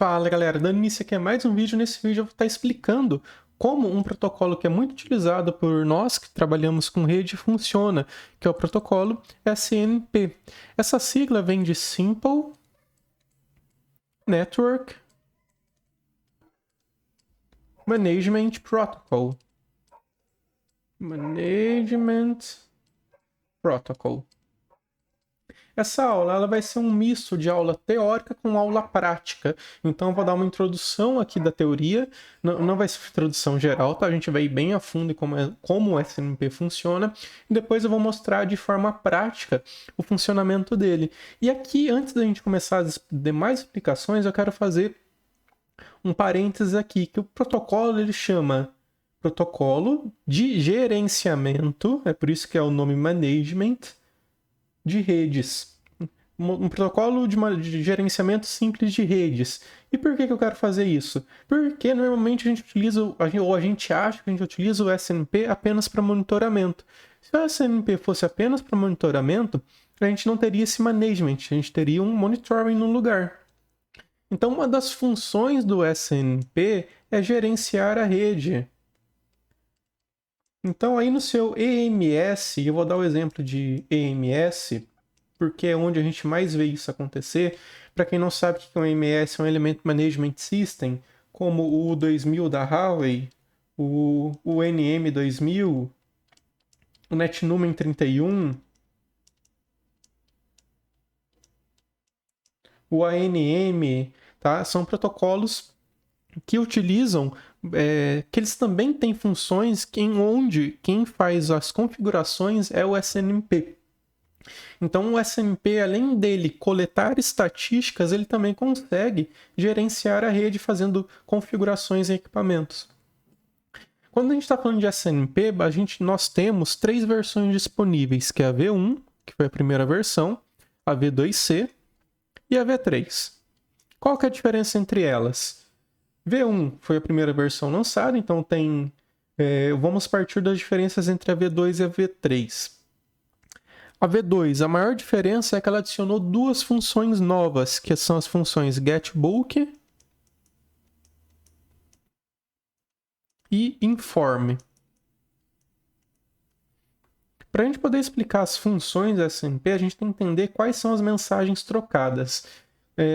Fala galera, dando início aqui a mais um vídeo. Nesse vídeo eu vou estar explicando como um protocolo que é muito utilizado por nós que trabalhamos com rede funciona, que é o protocolo SNP. Essa sigla vem de Simple Network Management Protocol. Essa aula ela vai ser um misto de aula teórica com aula prática. Então, eu vou dar uma introdução aqui da teoria. Não vai ser uma introdução geral, tá? A gente vai ir bem a fundo em como o SNP funciona. E depois eu vou mostrar de forma prática o funcionamento dele. E aqui, antes da gente começar as demais explicações, eu quero fazer um parênteses aqui, que o protocolo ele chama protocolo de gerenciamento, é por isso que é o nome management, de redes. Um protocolo de gerenciamento simples de redes. E por que eu quero fazer isso? Porque normalmente a gente utiliza, ou a gente acha que a gente utiliza o SNP apenas para monitoramento. Se o SNP fosse apenas para monitoramento, a gente não teria esse management, a gente teria um monitoring no lugar. Então, uma das funções do SNP é gerenciar a rede. Então, aí no seu EMS, eu vou dar o exemplo de EMS, porque é onde a gente mais vê isso acontecer. Para quem não sabe o que é um EMS, é um Element Management System, como o 2000 da Huawei, o NM2000, o NetNumen 31, o ANM, tá? São protocolos que utilizam, que eles também têm funções onde quem faz as configurações é o SNP. Então o SNP, além dele coletar estatísticas, ele também consegue gerenciar a rede fazendo configurações em equipamentos. Quando a gente está falando de SNP, nós temos 3 versões disponíveis, que é a V1, que foi a primeira versão, a V2C e a V3. Qual que é a diferença entre elas? V1 foi a primeira versão lançada, então vamos partir das diferenças entre a V2 e a V3. A V2, a maior diferença é que ela adicionou 2 funções novas, que são as funções getBulk e inform. Para a gente poder explicar as funções da SNP, a gente tem que entender quais são as mensagens trocadas.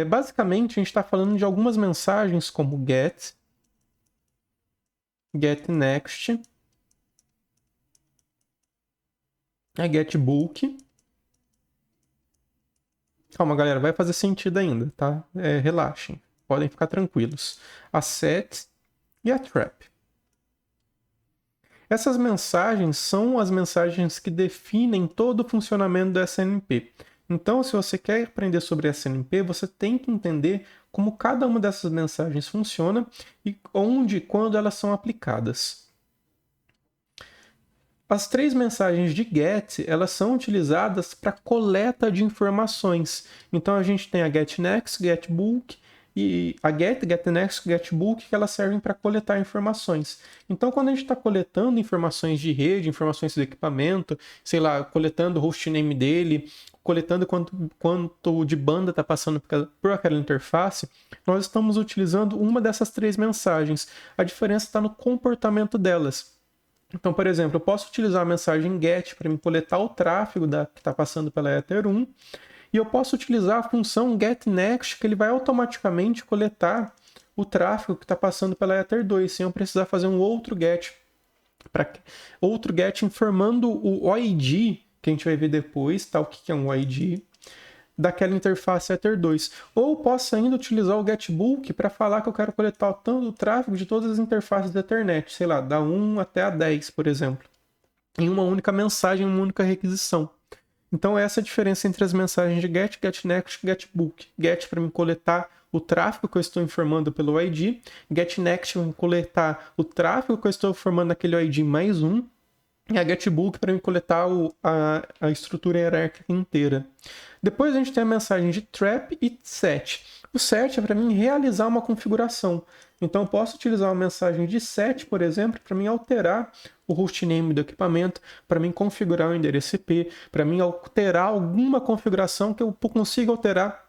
Basicamente, a gente está falando de algumas mensagens como get next, a getBulk. Calma, galera, vai fazer sentido ainda, tá? Relaxem, podem ficar tranquilos. A set e a trap. Essas mensagens são as mensagens que definem todo o funcionamento do SNP. Então, se você quer aprender sobre SNP, você tem que entender como cada uma dessas mensagens funciona e onde e quando elas são aplicadas. As 3 mensagens de GET, elas são utilizadas para coleta de informações. Então, a gente tem a GetNext, GetBulk, e a GetNext, GetBulk, que elas servem para coletar informações. Então, quando a gente está coletando informações de rede, informações do equipamento, sei lá, coletando o hostname dele, coletando quanto de banda está passando por aquela interface, nós estamos utilizando uma dessas 3 mensagens. A diferença está no comportamento delas. Então, por exemplo, eu posso utilizar a mensagem GET para me coletar o tráfego que está passando pela Ether 1, e eu posso utilizar a função GetNext, que ele vai automaticamente coletar o tráfego que está passando pela Ether 2, sem eu precisar fazer um outro GET. Outro GET informando o OID, que a gente vai ver depois, tá? O que é um OID, daquela interface Ether 2. Ou posso ainda utilizar o getBulk para falar que eu quero coletar o tráfego de todas as interfaces da Ethernet, sei lá, da 1 até a 10, por exemplo, em uma única mensagem, uma única requisição. Então essa é a diferença entre as mensagens de GET, GetNext e GetBulk. GET para me coletar o tráfego que eu estou informando pelo ID, GetNext para me coletar o tráfego que eu estou informando naquele ID mais um, e a getBulk para me coletar a estrutura hierárquica inteira. Depois a gente tem a mensagem de trap e set. O set é para mim realizar uma configuração. Então eu posso utilizar uma mensagem de set, por exemplo, para mim alterar o hostname do equipamento, para mim configurar o endereço IP, para mim alterar alguma configuração que eu consiga alterar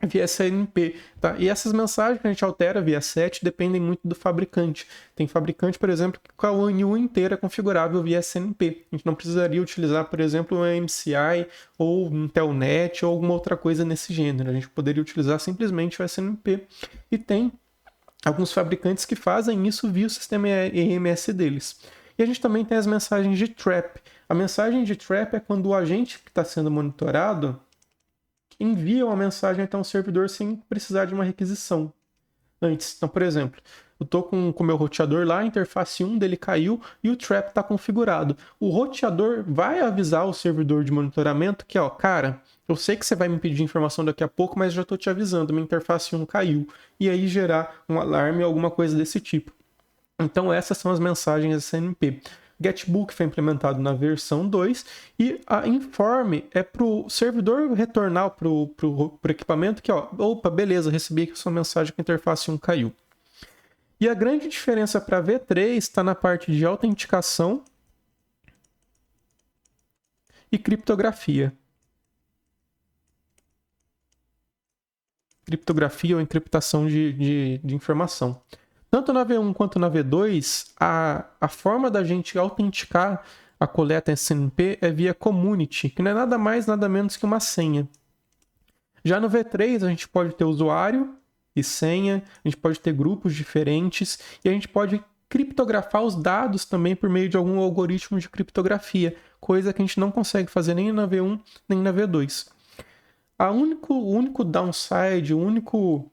via SNMP, tá? E essas mensagens que a gente altera via SET dependem muito do fabricante. Tem fabricante, por exemplo, que a UNU inteira é configurável via SNMP. A gente não precisaria utilizar, por exemplo, um MCI ou um Telnet ou alguma outra coisa nesse gênero. A gente poderia utilizar simplesmente o SNMP. E tem alguns fabricantes que fazem isso via o sistema EMS deles. E a gente também tem as mensagens de trap. A mensagem de trap é quando o agente que está sendo monitorado envia uma mensagem até um servidor sem precisar de uma requisição antes. Então, por exemplo, eu estou com o meu roteador lá, a interface 1 dele caiu e o trap está configurado. O roteador vai avisar o servidor de monitoramento que, ó, cara, eu sei que você vai me pedir informação daqui a pouco, mas já estou te avisando, minha interface 1 caiu. E aí gerar um alarme ou alguma coisa desse tipo. Então essas são as mensagens SNMP. Getbook foi implementado na versão 2 e a Inform é para o servidor retornar para o equipamento que, ó, opa, beleza, recebi aqui a sua mensagem que a interface 1 caiu. E a grande diferença para V3 está na parte de autenticação e criptografia. Criptografia ou encriptação de informação. Tanto na V1 quanto na V2, a forma da gente autenticar a coleta SNMP é via community, que não é nada mais, nada menos que uma senha. Já no V3, a gente pode ter usuário e senha, a gente pode ter grupos diferentes e a gente pode criptografar os dados também por meio de algum algoritmo de criptografia, coisa que a gente não consegue fazer nem na V1 nem na V2. O único downside, o único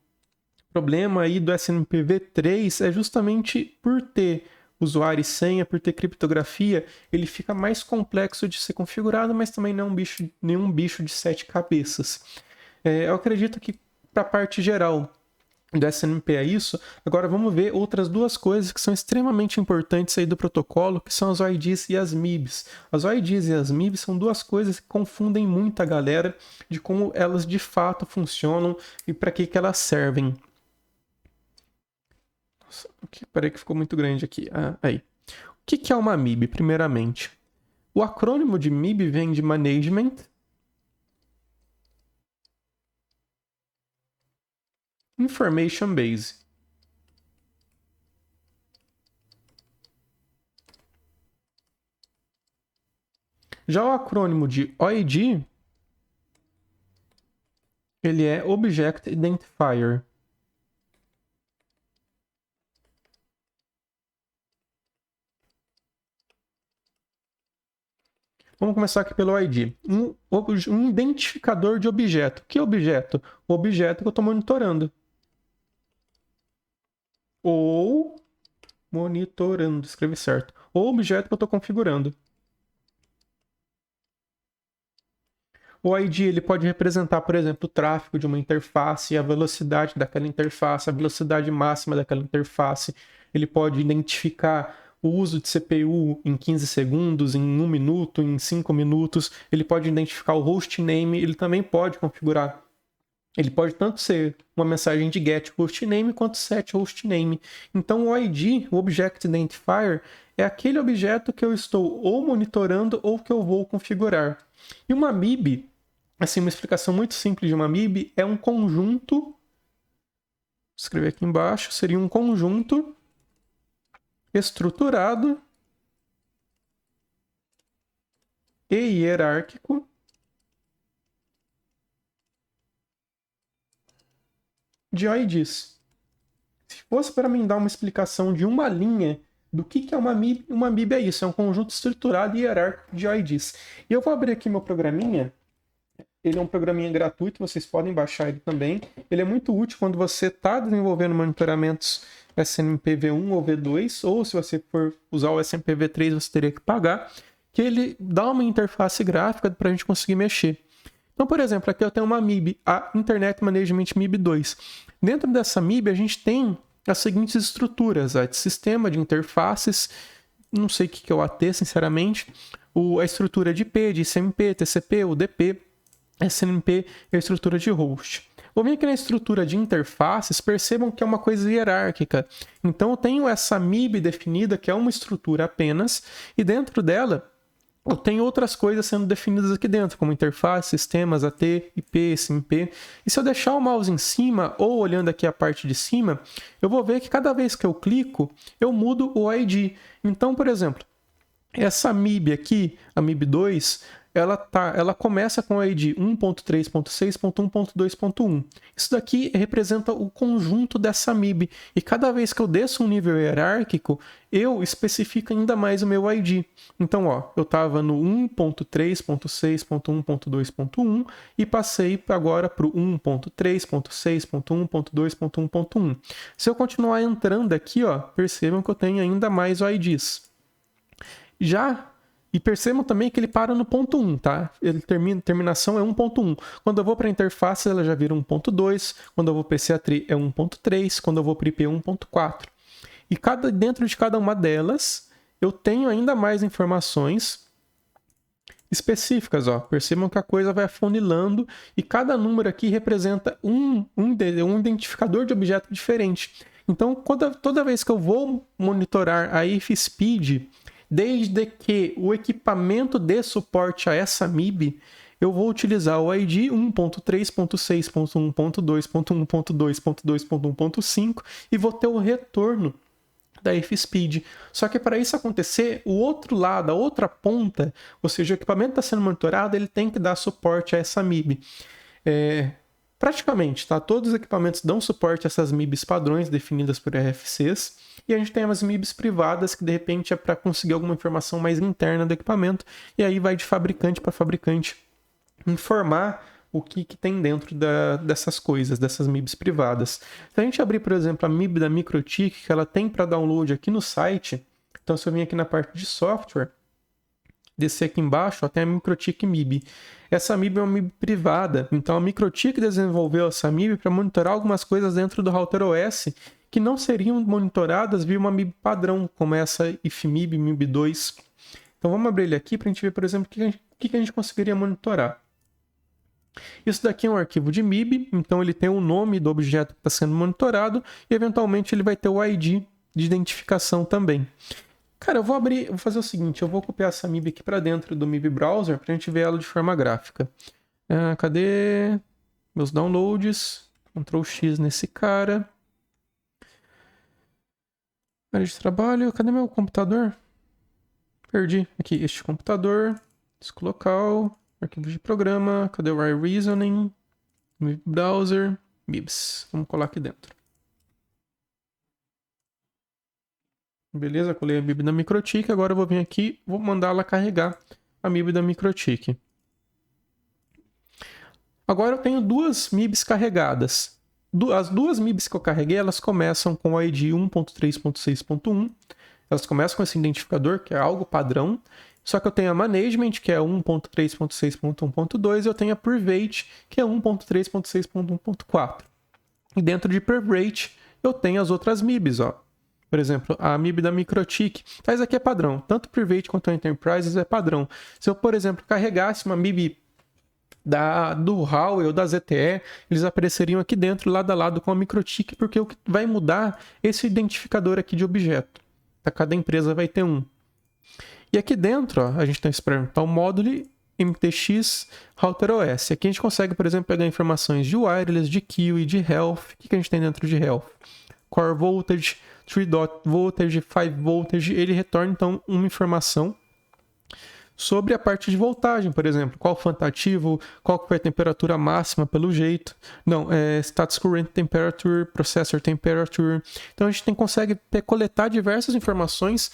problema aí do SNMP V3 é justamente por ter usuário e senha, por ter criptografia, ele fica mais complexo de ser configurado, mas também não é nenhum bicho de 7 cabeças. Eu acredito que para a parte geral do SNMP é isso. Agora vamos ver outras duas coisas que são extremamente importantes aí do protocolo, que são as OIDs e as MIBs. As OIDs e as MIBs são duas coisas que confundem muito a galera de como elas de fato funcionam e para que elas servem. Nossa, peraí que ficou muito grande aqui. Aí. O que é uma MIB, primeiramente? O acrônimo de MIB vem de Management Information Base. Já o acrônimo de OID, ele é Object Identifier. Vamos começar aqui pelo ID. Um identificador de objeto. Que objeto? O objeto que eu estou monitorando. Ou monitorando, escrevi certo. Ou objeto que eu estou configurando. O ID ele pode representar, por exemplo, o tráfego de uma interface, a velocidade daquela interface, a velocidade máxima daquela interface. Ele pode identificar o uso de CPU em 15 segundos, em 1 minuto, em 5 minutos. Ele pode identificar o hostname, ele também pode configurar. Ele pode tanto ser uma mensagem de get hostname quanto set hostname. Então o ID, o Object Identifier, é aquele objeto que eu estou ou monitorando ou que eu vou configurar. E uma MIB, assim, uma explicação muito simples de uma MIB é um conjunto, vou escrever aqui embaixo, seria um conjunto estruturado e hierárquico de IDs. Se fosse para mim dar uma explicação de uma linha do que é uma MIB é isso, é um conjunto estruturado e hierárquico de IDs. E eu vou abrir aqui meu programinha. Ele é um programinha gratuito, vocês podem baixar ele também. Ele é muito útil quando você está desenvolvendo monitoramentos SNMP V1 ou V2, ou se você for usar o SNMP V3, você teria que pagar, que ele dá uma interface gráfica para a gente conseguir mexer. Então, por exemplo, aqui eu tenho uma MIB, a Internet Management MIB 2. Dentro dessa MIB, a gente tem as seguintes estruturas: a de sistema, de interfaces, não sei o que é o AT, sinceramente, a estrutura de IP, de ICMP, TCP, UDP, SNMP e a estrutura de host. Vou vir aqui na estrutura de interfaces, percebam que é uma coisa hierárquica. Então eu tenho essa MIB definida, que é uma estrutura apenas, e dentro dela eu tenho outras coisas sendo definidas aqui dentro, como interface, sistemas, AT, IP, SMP. E se eu deixar o mouse em cima, ou olhando aqui a parte de cima, eu vou ver que cada vez que eu clico, eu mudo o ID. Então, por exemplo, essa MIB aqui, a MIB2, ela começa com o ID 1.3.6.1.2.1. Isso daqui representa o conjunto dessa MIB. E cada vez que eu desço um nível hierárquico, eu especifico ainda mais o meu ID. Então, ó, eu estava no 1.3.6.1.2.1 e passei agora para o 1.3.6.1.2.1.1. Se eu continuar entrando aqui, ó, percebam que eu tenho ainda mais IDs. E percebam também que ele para no ponto 1, tá? Terminação é 1.1. Quando eu vou para a interface, ela já vira 1.2. Quando eu vou para esse AT é 1.3. Quando eu vou para IP é 1.4. E dentro de cada uma delas, eu tenho ainda mais informações específicas, ó. Percebam que a coisa vai afunilando e cada número aqui representa um identificador de objeto diferente. Então, toda vez que eu vou monitorar a IFSpeed, desde que o equipamento dê suporte a essa MIB, eu vou utilizar o ID 1.3.6.1.2.1.2.2.1.5 e vou ter o retorno da IFSpeed. Só que para isso acontecer, o outro lado, a outra ponta, ou seja, o equipamento está sendo monitorado, ele tem que dar suporte a essa MIB. Praticamente, tá? Todos os equipamentos dão suporte a essas MIBs padrões definidas por RFCs, e a gente tem as MIBs privadas que de repente é para conseguir alguma informação mais interna do equipamento, e aí vai de fabricante para fabricante informar o que tem dentro dessas coisas, dessas MIBs privadas. Se a gente abrir, por exemplo, a MIB da MikroTik, que ela tem para download aqui no site, então se eu vir aqui na parte de software, descer aqui embaixo, ó, tem a MikroTik MIB. Essa MIB é uma MIB privada, então a MikroTik desenvolveu essa MIB para monitorar algumas coisas dentro do Router OS que não seriam monitoradas via uma MIB padrão, como essa IFMIB, MIB2. Então vamos abrir ele aqui para a gente ver, por exemplo, o que a gente conseguiria monitorar. Isso daqui é um arquivo de MIB, então ele tem o nome do objeto que está sendo monitorado e eventualmente ele vai ter o ID de identificação também. Cara, eu vou fazer o seguinte, eu vou copiar essa MIB aqui para dentro do MIB Browser para a gente ver ela de forma gráfica. Cadê meus downloads? Ctrl X nesse cara. Área de trabalho, cadê meu computador? Perdi. Aqui, este computador, disco local, arquivo de programa, cadê o iReasoning? MIB Browser, MIBs. Vamos colar aqui dentro. Beleza, colei a MIB da MikroTik, agora eu vou vir aqui, vou mandar ela carregar a MIB da MikroTik. Agora eu tenho duas MIBs carregadas. As duas MIBs que eu carreguei, elas começam com o ID 1.3.6.1. Elas começam com esse identificador, que é algo padrão. Só que eu tenho a Management, que é 1.3.6.1.2, e eu tenho a Private, que é 1.3.6.1.4. E dentro de Private, eu tenho as outras MIBs, ó. Por exemplo, a MIB da MikroTik. Mas aqui é padrão. Tanto Private quanto Enterprise é padrão. Se eu, por exemplo, carregasse uma MIB do Huawei ou da ZTE, eles apareceriam aqui dentro, lado a lado com a MikroTik, porque o que vai mudar é esse identificador aqui de objeto. Cada empresa vai ter um. E aqui dentro, ó, a gente tem que experimentar o módulo MTX Router OS. Aqui a gente consegue, por exemplo, pegar informações de wireless, de queue e de health. O que a gente tem dentro de health? Core voltage, 3-dot voltage, 5 voltage. Ele retorna, então, uma informação sobre a parte de voltagem, por exemplo. Qual foi o ativo, qual foi a temperatura máxima, pelo jeito. Não, status current temperature, processor temperature. Então a gente consegue coletar diversas informações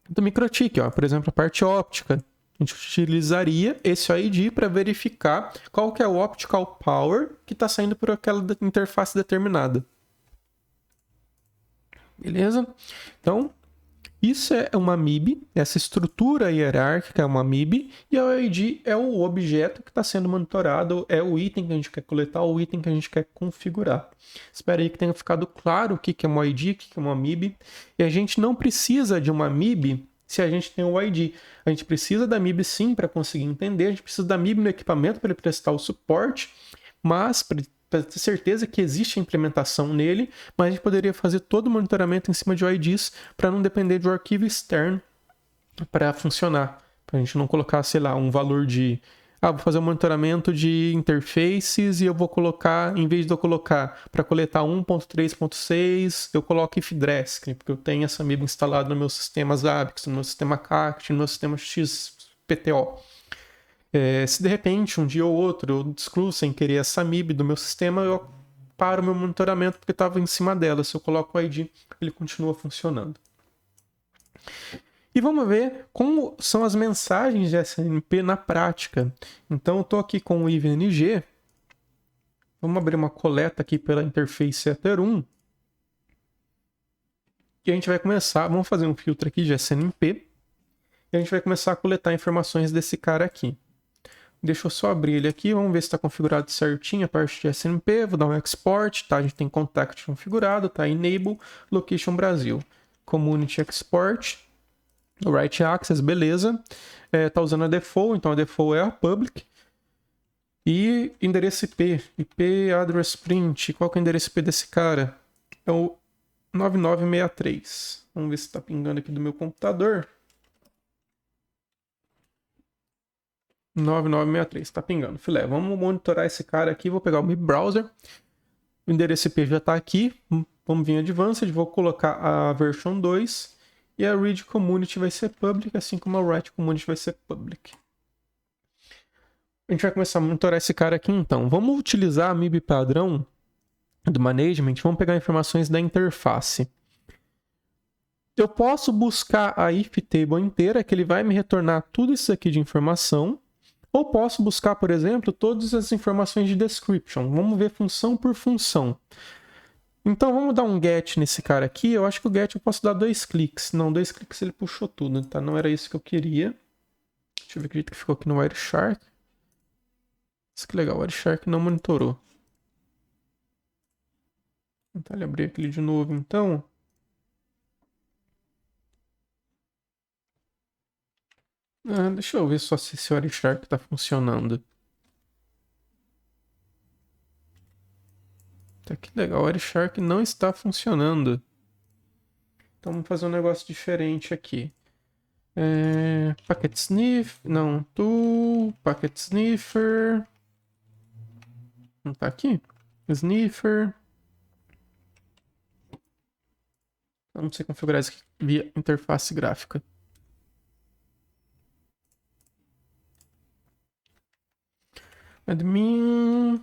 do MikroTik. Ó. Por exemplo, a parte óptica. A gente utilizaria esse ID para verificar qual que é o optical power que está saindo por aquela interface determinada. Beleza? Então, isso é uma MIB, essa estrutura hierárquica é uma MIB, e o ID é o objeto que está sendo monitorado, é o item que a gente quer coletar, o item que a gente quer configurar. Espero aí que tenha ficado claro o que é uma ID, o que é uma MIB. E a gente não precisa de uma MIB se a gente tem o ID. A gente precisa da MIB sim para conseguir entender, a gente precisa da MIB no equipamento para ele prestar o suporte, mas para ter certeza que existe a implementação nele, mas a gente poderia fazer todo o monitoramento em cima de IDs para não depender de um arquivo externo para funcionar. Pra gente não colocar, sei lá, um valor de... vou fazer um monitoramento de interfaces e eu vou colocar, em vez de eu colocar para coletar 1.3.6, eu coloco ifdresc, porque eu tenho essa MIB instalada no meu sistema Zabbix, no meu sistema CACT, no meu sistema XPTO. Se de repente, um dia ou outro, eu excluo sem querer essa MIB do meu sistema, eu paro o meu monitoramento porque estava em cima dela. Se eu coloco o ID, ele continua funcionando. E vamos ver como são as mensagens de SNMP na prática. Então, eu estou aqui com o IVNG. Vamos abrir uma coleta aqui pela interface Ether1. E a gente vai começar, vamos fazer um filtro aqui de SNMP. E a gente vai começar a coletar informações desse cara aqui. Deixa eu só abrir ele aqui, vamos ver se está configurado certinho a parte de SNMP. Vou dar um export, tá? A gente tem contact configurado, tá? Enable, location Brasil. Community export. Write access, beleza. Tá usando a default, então a default é a public. E endereço IP address print. Qual que é o endereço IP desse cara? É o 9963. Vamos ver se tá pingando aqui do meu computador. 9963, tá pingando. Filé, vamos monitorar esse cara aqui. Vou pegar o meu browser. O endereço IP já tá aqui. Vamos vir em Advanced. Vou colocar a version 2. E a read community vai ser public, assim como a write community vai ser public. A gente vai começar a monitorar esse cara aqui então. Vamos utilizar a MIB padrão do management. Vamos pegar informações da interface. Eu posso buscar a if table inteira, que ele vai me retornar tudo isso aqui de informação. Ou posso buscar, por exemplo, todas as informações de description. Vamos ver função por função. Então vamos dar um get nesse cara aqui. Eu acho que o get eu posso dar 2 cliques. Não, 2 cliques ele puxou tudo, tá? Não era isso que eu queria. Deixa eu ver o que ficou aqui no Wireshark. Isso que legal, o Wireshark não monitorou. Vou tentar ele abrir aquele de novo, então. Deixa eu ver só se esse Wireshark tá funcionando. Tá que legal, o Wireshark não está funcionando. Então vamos fazer um negócio diferente aqui. Packet Sniff, não, Tool, Packet Sniffer. Não tá aqui? Sniffer. Vamos sei configurar isso aqui via interface gráfica. Admin.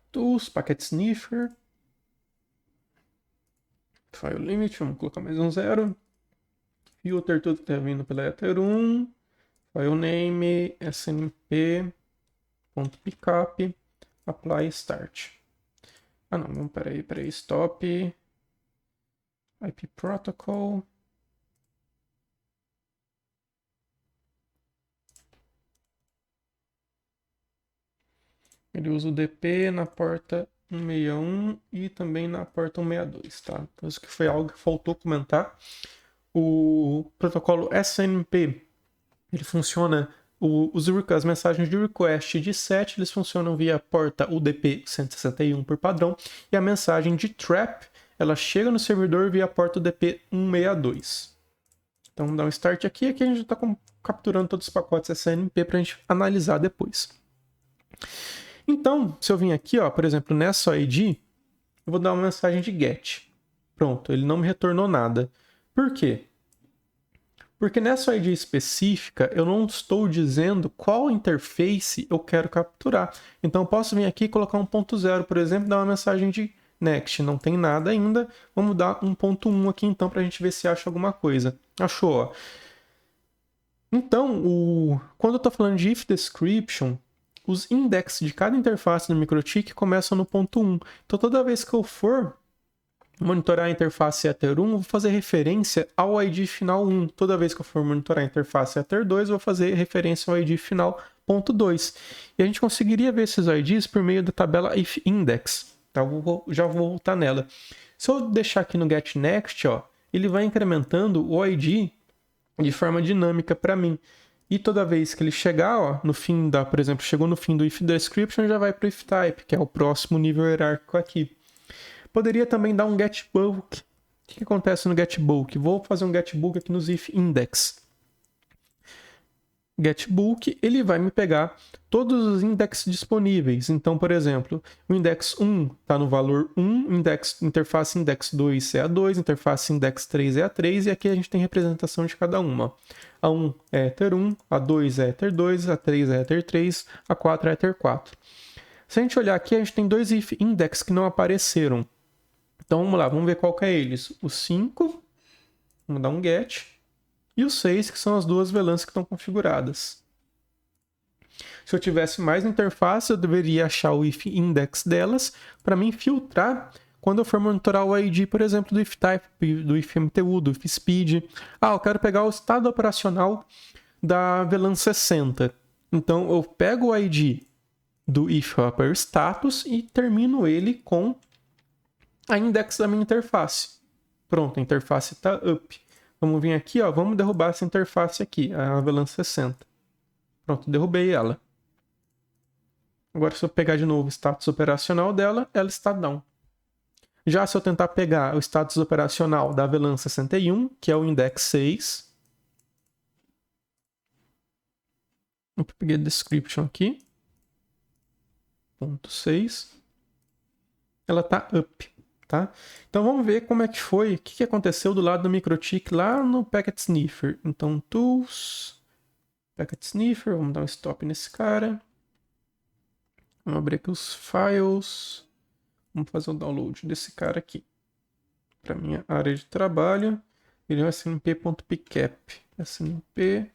Tools, Packet Sniffer. File limit, vamos colocar mais um 0. Filter, tudo que tá vindo pela Ether1. File name, snp.pickup. Apply start. Não, peraí, stop. IP protocol. Ele usa o DP na porta 161 e também na porta 162, tá? Então isso que foi algo que faltou comentar. O protocolo SNMP, ele funciona, as mensagens de request de set, eles funcionam via porta UDP 161 por padrão, e a mensagem de trap, ela chega no servidor via porta UDP 162. Então vamos dar um start aqui, a gente já está capturando todos os pacotes SNMP para a gente analisar depois. Então, se eu vim aqui, por exemplo, nessa ID, eu vou dar uma mensagem de get. Pronto, ele não me retornou nada. Por quê? Porque nessa ID específica, eu não estou dizendo qual interface eu quero capturar. Então, eu posso vir aqui e colocar 1.0, por exemplo, e dar uma mensagem de next. Não tem nada ainda. Vamos dar 1.1 aqui, então, para a gente ver se acha alguma coisa. Achou, ó. Então, quando eu estou falando de if description, os index de cada interface no MikroTik começam no ponto 1. Então, toda vez que eu for monitorar a interface Ether 1, eu vou fazer referência ao ID final 1. Toda vez que eu for monitorar a interface Ether 2, eu vou fazer referência ao ID final ponto 2. E a gente conseguiria ver esses IDs por meio da tabela ifIndex. Tá? Já vou voltar nela. Se eu deixar aqui no getNext, ele vai incrementando o ID de forma dinâmica para mim. E toda vez que ele chegar, no fim por exemplo, chegou no fim do if description, já vai para o if type, que é o próximo nível hierárquico aqui. Poderia também dar um get bulk que acontece no getBulk? Vou fazer um getBulk aqui nos if index. GetBulk, ele vai me pegar todos os indexes disponíveis. Então, por exemplo, o index 1 está no valor 1, interface index 2 é a 2, interface index 3 é a 3, e aqui a gente tem representação de cada uma. A 1 é ether 1, a 2 é ether 2, a 3 é ether 3, a 4 é ether 4. Se a gente olhar aqui, a gente tem dois if index que não apareceram. Então, vamos lá, vamos ver qual que é eles. O 5, vamos dar um get, e o 6, que são as duas VLANs que estão configuradas. Se eu tivesse mais interface, eu deveria achar o if index delas para mim filtrar quando eu for monitorar o ID, por exemplo, do if type, do if MTU, do if speed. Eu quero pegar o estado operacional da VLAN 60. Então, eu pego o ID do if upper status e termino ele com a index da minha interface. Pronto, a interface está up. Vamos vir aqui, ó, vamos derrubar essa interface aqui, a VLAN 60. Pronto, derrubei ela. Agora, se eu pegar de novo o status operacional dela, ela está down. Já se eu tentar pegar o status operacional da VLAN 61, que é o index 6. Eu peguei a description aqui. Ponto 6. Ela está up. Tá? Então vamos ver como é que foi, o que aconteceu do lado do MikroTik lá no Packet Sniffer. Então, Tools, Packet Sniffer, vamos dar um stop nesse cara. Vamos abrir aqui os files. Vamos fazer o download desse cara aqui. Para minha área de trabalho, ele é o snp.pcap. snp.pcap.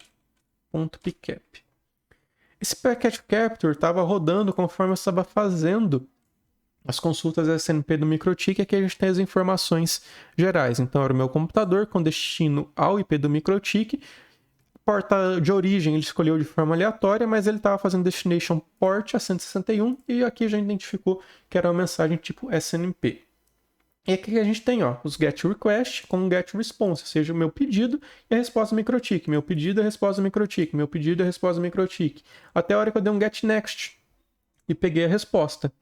Esse Packet Capture estava rodando conforme eu estava fazendo as consultas SNP do MikroTik. Aqui a gente tem as informações gerais. Então, era o meu computador com destino ao IP do MikroTik. Porta de origem ele escolheu de forma aleatória, mas ele estava fazendo destination port a 161 e aqui já identificou que era uma mensagem tipo SNP. E aqui a gente tem os get request com get response, ou seja, o meu pedido e a resposta do MikroTik, meu pedido e a resposta do MikroTik, meu pedido e a resposta do MikroTik. Até a hora que eu dei um get next e peguei a resposta.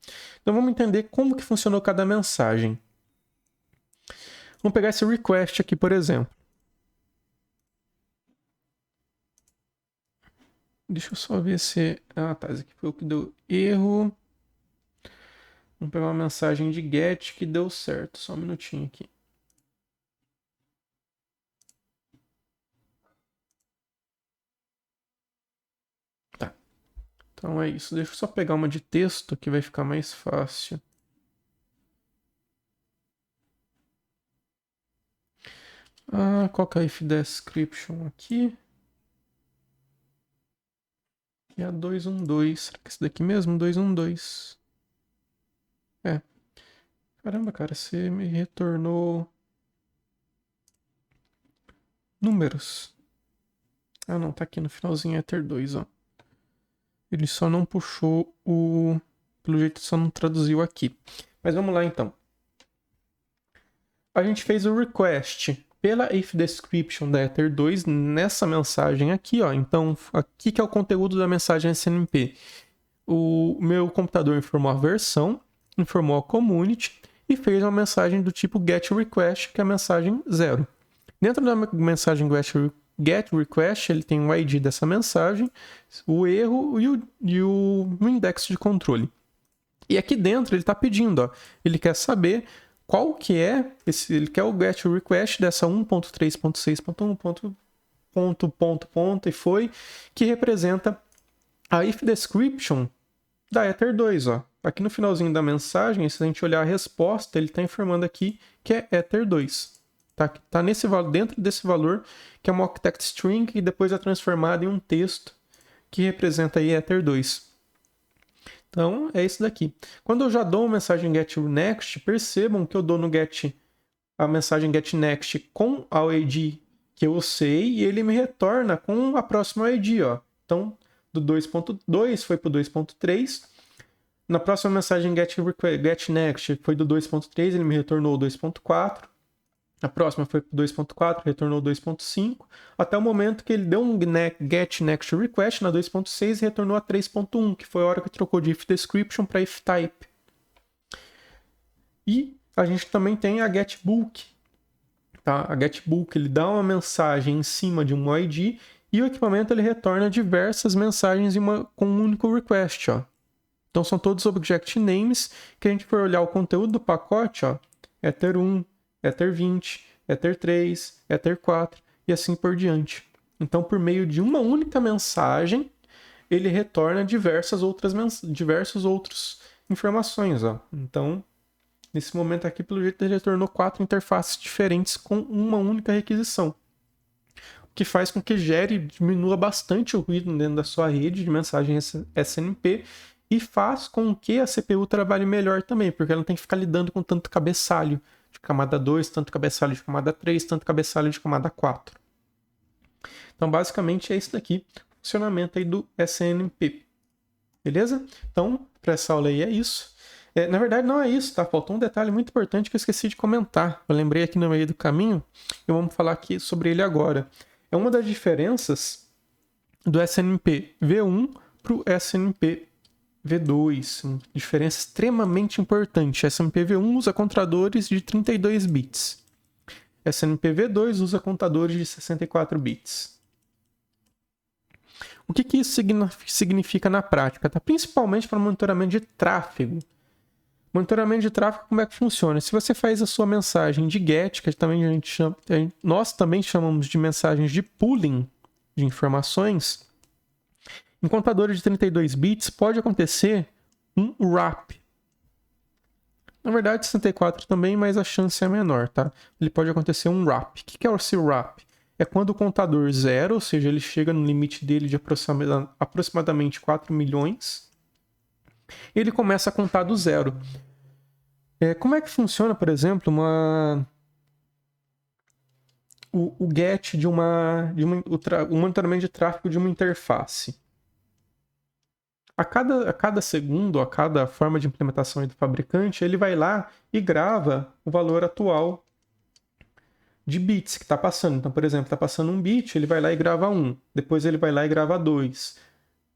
Então vamos entender como que funcionou cada mensagem. Vamos pegar esse request aqui, por exemplo. Deixa eu só ver se... tá, esse aqui foi o que deu erro. Vamos pegar uma mensagem de get que deu certo. Só um minutinho aqui. Tá. Então é isso. Deixa eu só pegar uma de texto que vai ficar mais fácil. Qual que é a if description aqui? É a 212. Será que é esse daqui mesmo? 212. Caramba, cara, você me retornou números. Não, tá aqui no finalzinho ether 2, ó. Ele só não puxou o... Pelo jeito, só não traduziu aqui. Mas vamos lá, então. A gente fez o request pela if description da ether 2 nessa mensagem aqui, ó. Então, aqui que é o conteúdo da mensagem SNMP. O meu computador informou a versão, informou a community e fez uma mensagem do tipo get request, que é a mensagem 0. Dentro da mensagem get request, ele tem o ID dessa mensagem, o erro e o index de controle. E aqui dentro ele está pedindo, ó, ele quer saber qual que é, ele quer o get request dessa 1.3.6.1. E foi, que representa a if description da ether 2, ó. Aqui no finalzinho da mensagem, se a gente olhar a resposta, ele está informando aqui que é ether 2. Tá dentro desse valor, que é uma octet string, que depois é transformado em um texto que representa aí ether 2. Então, é isso daqui. Quando eu já dou uma mensagem get next, percebam que eu dou no get a mensagem get next com a ID que eu sei e ele me retorna com a próxima ID, ó. Então, do 2.2 foi para o 2.3. Na próxima mensagem get next foi do 2.3, ele me retornou o 2.4. A próxima foi para o 2.4, retornou 2.5, até o momento que ele deu um get next request na 2.6 e retornou a 3.1, que foi a hora que trocou de if description para if type. E a gente também tem a get bulk. Tá? A getBulk ele dá uma mensagem em cima de um ID e o equipamento ele retorna diversas mensagens com um único request. Ó. Então são todos object names que a gente for olhar o conteúdo do pacote, ó, Ether 1, Ether 20, Ether 3, Ether 4 e assim por diante. Então por meio de uma única mensagem ele retorna diversas outras informações. Ó. Então nesse momento aqui, pelo jeito, ele retornou 4 interfaces diferentes com uma única requisição. O que faz com que diminua bastante o ruído dentro da sua rede de mensagem SNMP e faz com que a CPU trabalhe melhor também, porque ela não tem que ficar lidando com tanto cabeçalho de camada 2, tanto cabeçalho de camada 3, tanto cabeçalho de camada 4. Então, basicamente, é isso daqui, o funcionamento aí do SNMP. Beleza? Então, para essa aula aí é isso. Na verdade, não é isso, tá? Faltou um detalhe muito importante que eu esqueci de comentar. Eu lembrei aqui no meio do caminho e vamos falar aqui sobre ele agora. É uma das diferenças do SNMP V1 para o SNMP V2. Uma diferença extremamente importante. SNMP V1 usa contadores de 32 bits. SNMP V2 usa contadores de 64 bits. O que isso significa na prática? Tá? Principalmente para monitoramento de tráfego. Monitoramento de tráfego, como é que funciona? Se você faz a sua mensagem de GET, que também nós também chamamos de mensagens de pooling de informações, em contadores de 32 bits pode acontecer um wrap. Na verdade, 64 também, mas a chance é menor, tá? Ele pode acontecer um wrap. O que é esse wrap? É quando o contador zero, ou seja, ele chega no limite dele de aproximadamente 4 milhões, ele começa a contar do zero. Como é que funciona, por exemplo, o GET o monitoramento de tráfego de uma interface? A cada segundo, a cada forma de implementação do fabricante, ele vai lá e grava o valor atual de bits que está passando. Então, por exemplo, está passando 1 bit, ele vai lá e grava 1. Depois ele vai lá e grava 2.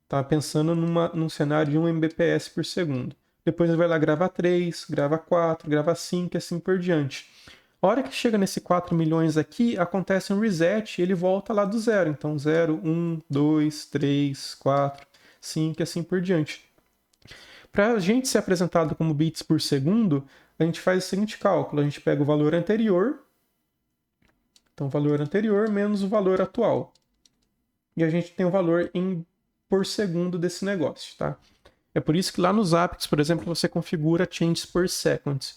Tá pensando num cenário de 1 Mbps por segundo. Depois ele vai lá gravar 3, grava 4, grava 5 e assim por diante. A hora que chega nesse 4 milhões aqui, acontece um reset e ele volta lá do zero. Então 0, 1, 2, 3, 4, 5 e assim por diante. Para a gente ser apresentado como bits por segundo, a gente faz o seguinte cálculo. A gente pega o valor anterior, então o valor anterior menos o valor atual. E a gente tem o valor por segundo desse negócio, tá? É por isso que lá nos Apex, por exemplo, você configura changes per second.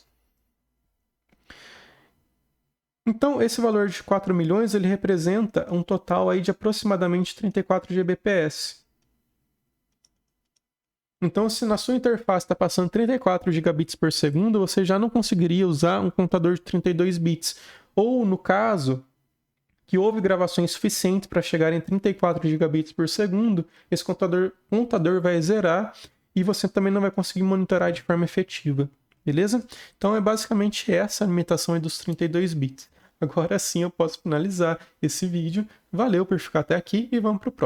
Então, esse valor de 4 milhões, ele representa um total aí de aproximadamente 34 Gbps. Então, se na sua interface está passando 34 gigabits por segundo, você já não conseguiria usar um contador de 32 bits. Ou, no caso, que houve gravações suficientes para chegar em 34 gigabits por segundo, esse contador vai zerar e você também não vai conseguir monitorar de forma efetiva, beleza? Então é basicamente essa a limitação aí dos 32 bits. Agora sim eu posso finalizar esse vídeo. Valeu por ficar até aqui e vamos para o próximo.